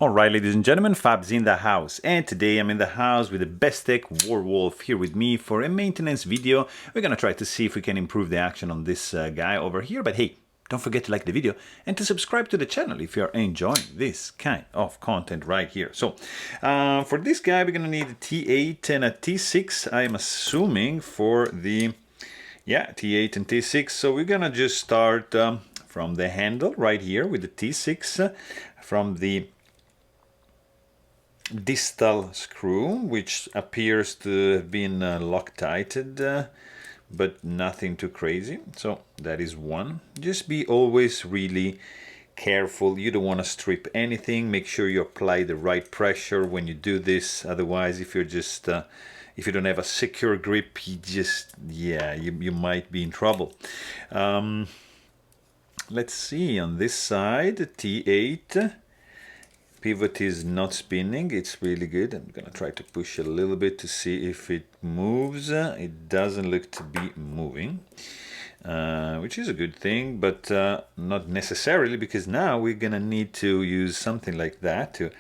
Alright, ladies and gentlemen, Fab's in the house, and today I'm in the house with the Bestech Warwolf here with me for a maintenance video. We're gonna try to see if we can improve the action on this guy over here, but hey, don't forget to like the video and to subscribe to the channel if you're enjoying this kind of content right here. So, for this guy we're gonna need a T8 and a T6, I'm assuming, for the, yeah, T8 and T6. So we're gonna just start from the handle right here with the T6, from the distal screw, which appears to have been Loctited, but nothing too crazy. So that is one. Just be always really careful. You don't want to strip anything. Make sure you apply the right pressure when you do this. Otherwise, if you're just if you don't have a secure grip, you just, yeah, you might be in trouble. Let's see, on this side, T8. Pivot is not spinning, it's really good. I'm gonna try to push a little bit to see if it moves. It doesn't look to be moving, which is a good thing, but not necessarily, because now we're gonna need to use something like that to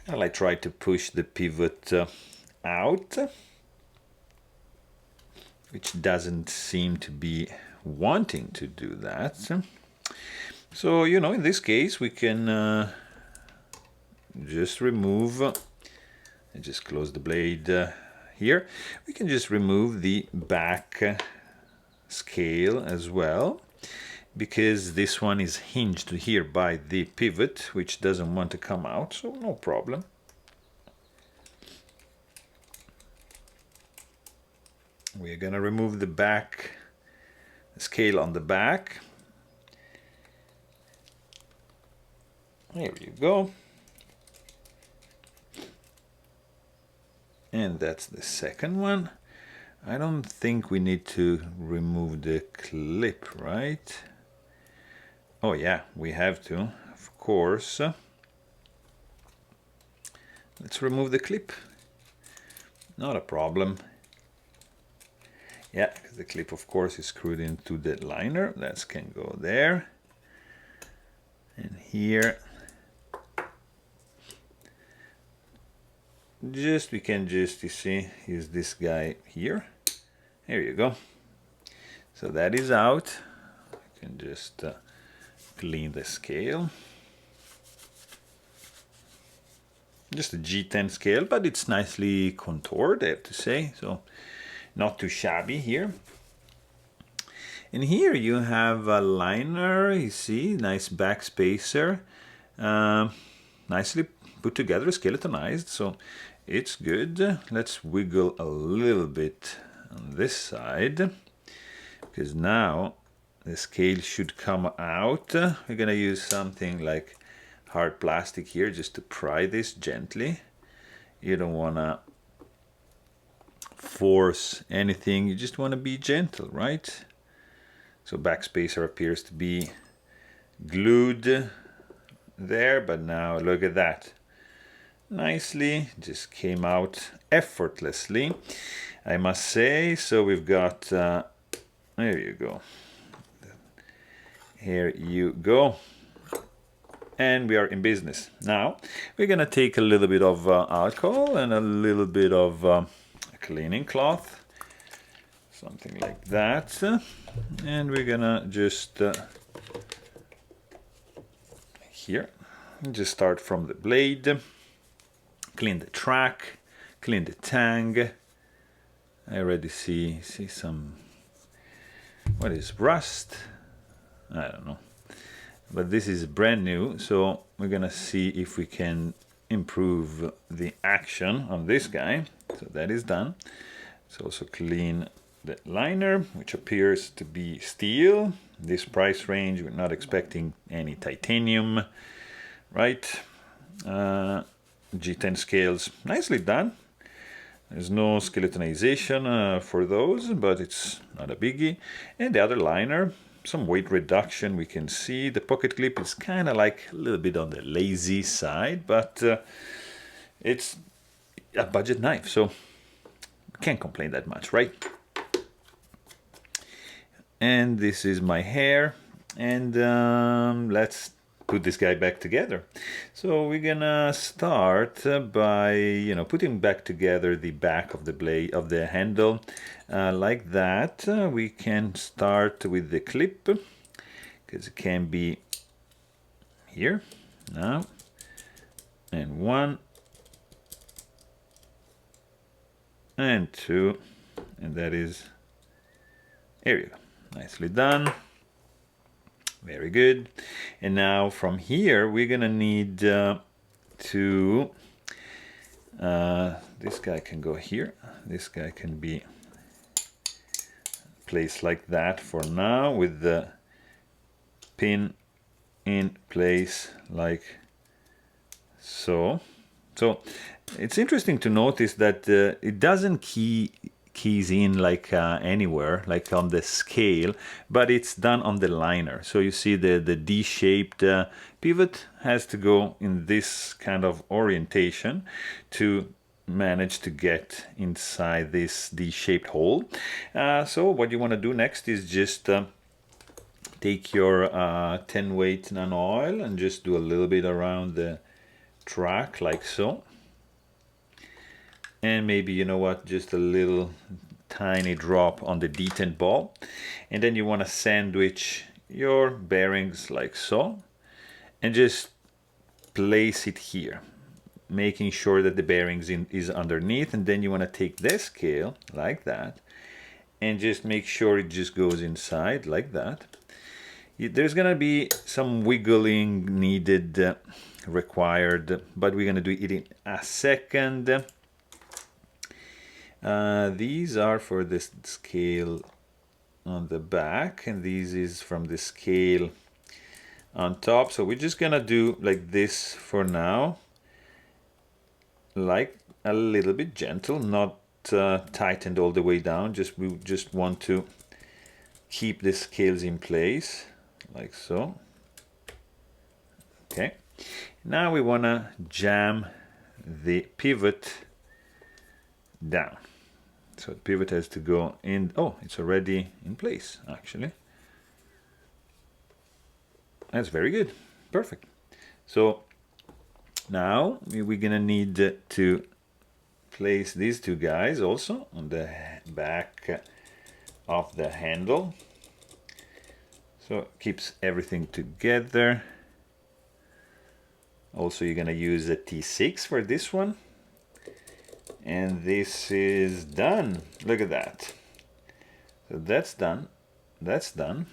kind of like try to push the pivot out, which doesn't seem to be wanting to do that. So, you know, in this case, we can just remove, and just close the blade here. We can just remove the back scale as well, because this one is hinged here by the pivot, which doesn't want to come out, so no problem. We're gonna remove the back scale on the back. There you go. And that's the second one. I don't think we need to remove the clip, right? Oh yeah, we have to, of course. Let's remove the clip. Not a problem. Yeah, because the clip, of course, is screwed into the liner. That can go there. And here. We can just, you see, use this guy here. There you go. So that is out. You can just clean the scale. Just a G10 scale, but it's nicely contoured, I have to say. So not too shabby here. And here you have a liner, you see, nice back spacer. Nicely put together, skeletonized, so it's good. Let's wiggle a little bit on this side, because now the scale should come out. We're gonna use something like hard plastic here just to pry this gently. You don't wanna force anything, you just wanna be gentle, right? So back spacer appears to be glued there, but now look at that. Nicely, just came out effortlessly, I must say. So we've got, there you go. Here you go. And we are in business. Now, we're gonna take a little bit of alcohol and a little bit of a cleaning cloth. Something like that. And we're gonna just, here, just start from the blade. Clean the track, clean the tang. I already see some, what is rust? I don't know. But this is brand new, so we're gonna see if we can improve the action on this guy. So that is done. Let's also clean the liner, which appears to be steel. This price range, we're not expecting any titanium, right? G10 scales, nicely done. There's no skeletonization for those, but it's not a biggie. And the other liner, some weight reduction we can see. The pocket clip is kind of like a little bit on the lazy side, but it's a budget knife, so can't complain that much, right? And this is my hair, and let's put this guy back together. So we're gonna start by putting back together the back of the blade of the handle like that. We can start with the clip because it can be here now, and 1 and 2, and that is, there you go, nicely done. Very good. And now from here we're gonna need to this guy can go here, this guy can be placed like that for now, with the pin in place like so. So it's interesting to notice that it doesn't keys in like anywhere, like on the scale, but it's done on the liner. So you see the D-shaped pivot has to go in this kind of orientation to manage to get inside this D-shaped hole. So what you want to do next is just take your 10 weight nano oil and just do a little bit around the track like so. And maybe, you know what, just a little tiny drop on the detent ball. And then you want to sandwich your bearings like so, and just place it here, making sure that the bearings is underneath. And then you want to take this scale like that and just make sure it just goes inside like that. There's gonna be some wiggling needed, required, but we're gonna do it in a second. These are for this scale on the back, and these is from the scale on top. So we're just gonna do like this for now, like a little bit gentle, not tightened all the way down. We just want to keep the scales in place like so. Okay, now we want to jam the pivot down. So the pivot has to go in. Oh, it's already in place actually. That's very good, perfect. So now we're gonna need to place these two guys also on the back of the handle, so it keeps everything together. Also, you're gonna use a T6 for this one, and this is done. Look at that. So that's done. That's done.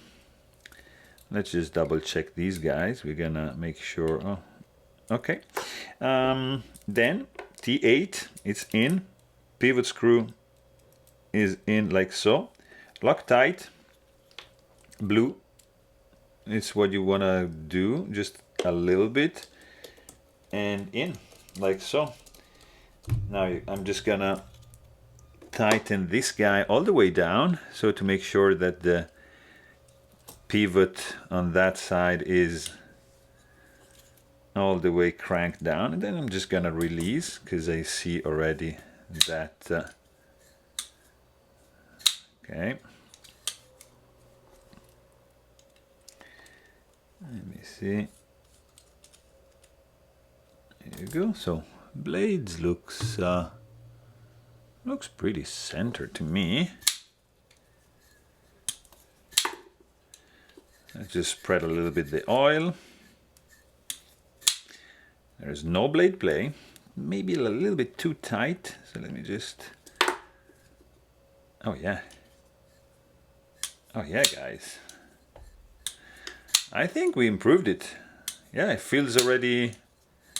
Let's just double check these guys. We're gonna make sure. Oh, okay. Then T8, it's in. Pivot screw is in like so. Loctite, blue. It's what you wanna do, just a little bit, and in like so. Now I'm just gonna tighten this guy all the way down, so to make sure that the pivot on that side is all the way cranked down, and then I'm just gonna release because I see already that okay. Let me see. There you go. So blades looks pretty centered to me. Let's just spread a little bit the oil. There's no blade play, maybe a little bit too tight, so let me just, oh yeah, guys, I think we improved it. Yeah, it feels already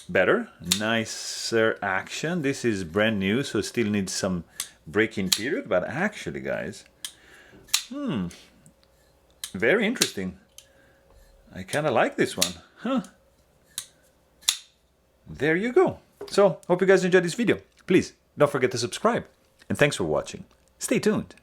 better, nicer action. This is brand new, so still needs some break-in period, but actually guys, very interesting. I kind of like this one, huh? There you go. So, hope you guys enjoyed this video. Please, don't forget to subscribe. And thanks for watching. Stay tuned.